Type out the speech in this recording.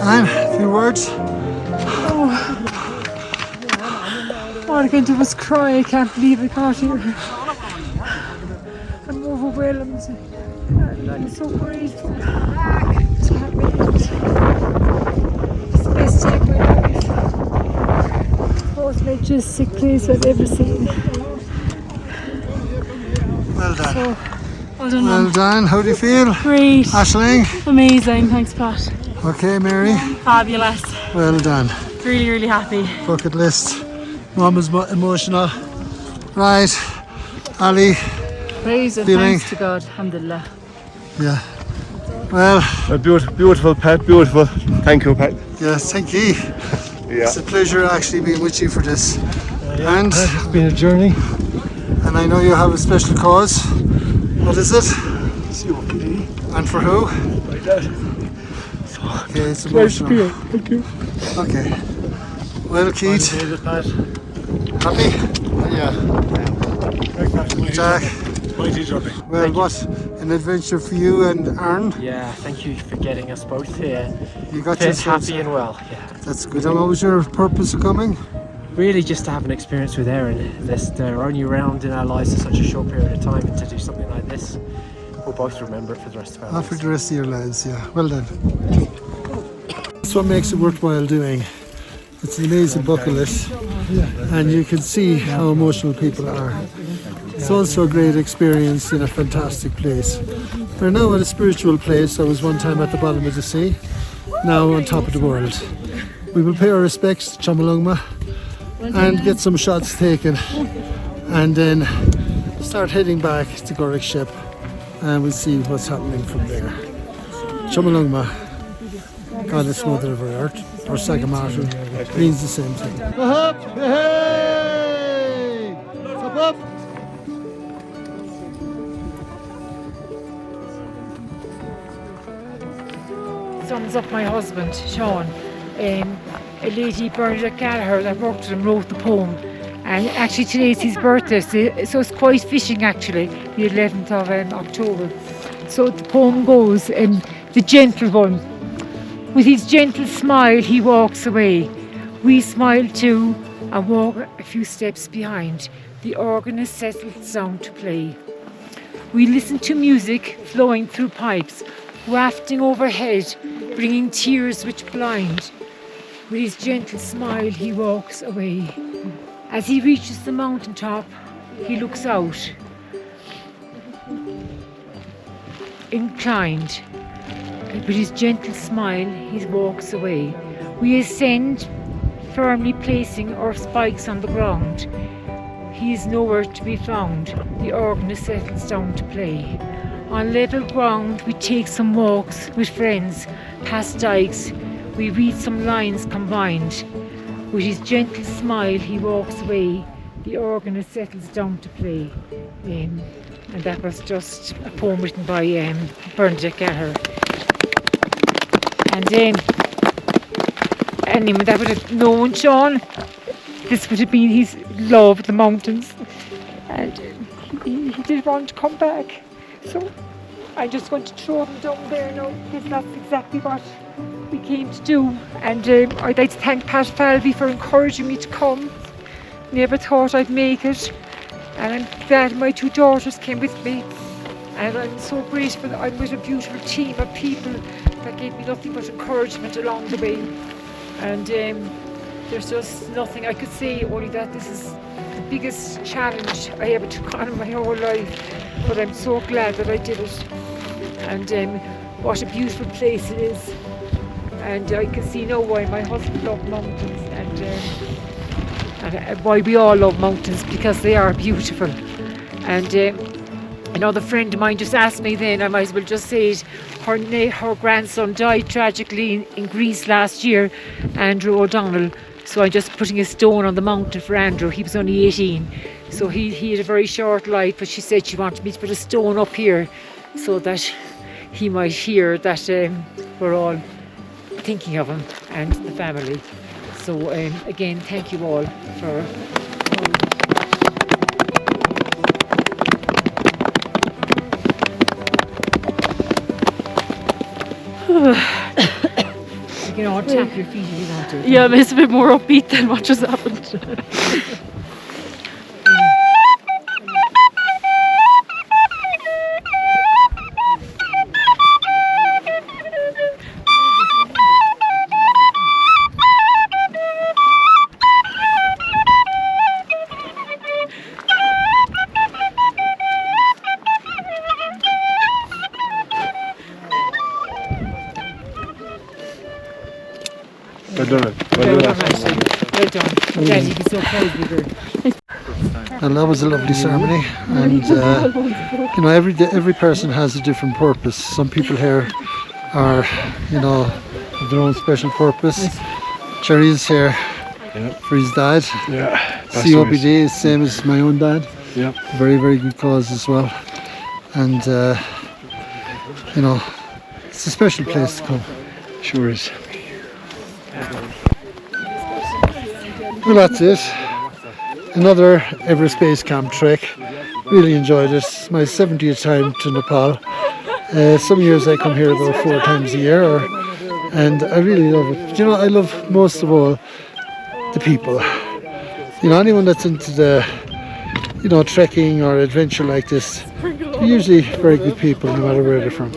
And a few words. All I can do is cry. I can't believe I got here. I'm overwhelmed and I'm so grateful to have made it. It's the best day of my life. Most majestic place I've ever seen. Well done. So, well done. Well done. How do you feel? Great. Aisling? Amazing. Thanks, Pat. Okay, Mary? Fabulous. Well done. Really, really happy. Bucket list. Mum was emotional. Right. Ali? Praise and Feeling? thanks to God. Alhamdulillah. Yeah. Well. Beautiful, Pat. Beautiful. Thank you, Pat. Yes, thank you. Yeah. It's a pleasure actually being with you for this. And It's been a journey. And I know you have a special cause. What is it? COPD. And for who? My dad. Okay, it's emotional. Thank you. Okay. Well, Keith, happy? Yeah. Jack? Mighty journey. Well, what an adventure for you and Aaron. Yeah, thank you for getting us both here. You got Fit, yourselves happy and well. Yeah. That's good. And what was your purpose of coming? Really just to have an experience with Erin. They're only around in our lives for such a short period of time, and to do something like this, we'll both remember it for the rest of our lives. For the rest of your lives, yeah. Well done. That's what makes it worthwhile doing. It's an amazing bucket list, and you can see how emotional people are. It's also a great experience in a fantastic place. We're now at a spiritual place. I was one time at the bottom of the sea, now on top of the world. We will pay our respects to Chomolungma and get some shots taken, and then start heading back to Cork ship, and we'll see what's happening from there. Chomolungma, Goddess Mother of our Earth, or Sagamatu, means the same thing. Up, hey! Up. Sums up my husband, Sean. A lady, Bernadette Gallagher, that worked with him, wrote the poem. And actually today's his birthday, so it's quite fitting actually, the 11th of October. So the poem goes, the gentle one. With his gentle smile he walks away. We smile too and walk a few steps behind. The organist settles down to play. We listen to music flowing through pipes, wafting overhead, bringing tears which blind. With his gentle smile he walks away. As he reaches the mountaintop, he looks out, inclined. With his gentle smile he walks away. We ascend, firmly placing our spikes on the ground. He is nowhere to be found. The organist settles down to play. On level ground we take some walks with friends, past dikes. We read some lines combined. With his gentle smile he walks away. The organist settles down to play. And that was just a poem written by Bernadette Gallagher. And anyway, that would have known Sean. This would have been his love of the mountains. And he did want to come back. So I'm just going to throw him down there now, because that's exactly what we came to do. And I'd like to thank Pat Falvey for encouraging me to come. Never thought I'd make it, and I'm glad my two daughters came with me. And I'm so grateful that I'm with a beautiful team of people that gave me nothing but encouragement along the way. And there's just nothing I could say, only that this is the biggest challenge I ever took on in my whole life. But I'm so glad that I did it. And what a beautiful place it is. And I can see now why my husband loved mountains, and why we all love mountains, because they are beautiful. And another friend of mine just asked me then, I might as well just say it, her grandson died tragically in Greece last year, Andrew O'Donnell. So I'm just putting a stone on the mountain for Andrew. He was only 18, so he had a very short life, but she said she wanted me to put a stone up here so that he might hear that we're all thinking of him and the family. So again, thank you all for you know, tap your feet if you want to. Yeah, it makes it a bit more upbeat than what just happened. Well done. Well done, Ashley. Well done. Again, you'd be so proud with her. And that was a lovely ceremony, and you know, every person has a different purpose. Some people here are, you know, have their own special purpose. Jerry's here for his dad. Yeah. COPD is the same as my own dad. Yeah. Very, very good cause as well. And you know, it's a special place to come. Sure is. Well, that's it. Another Everest Base Camp trek. Really enjoyed it. It's my 70th time to Nepal. Some years I come here about 4 times a year, and I really love it. But, you know, I love most of all the people. You know, anyone that's into the, you know, trekking or adventure like this, they're usually very good people, no matter where they're from.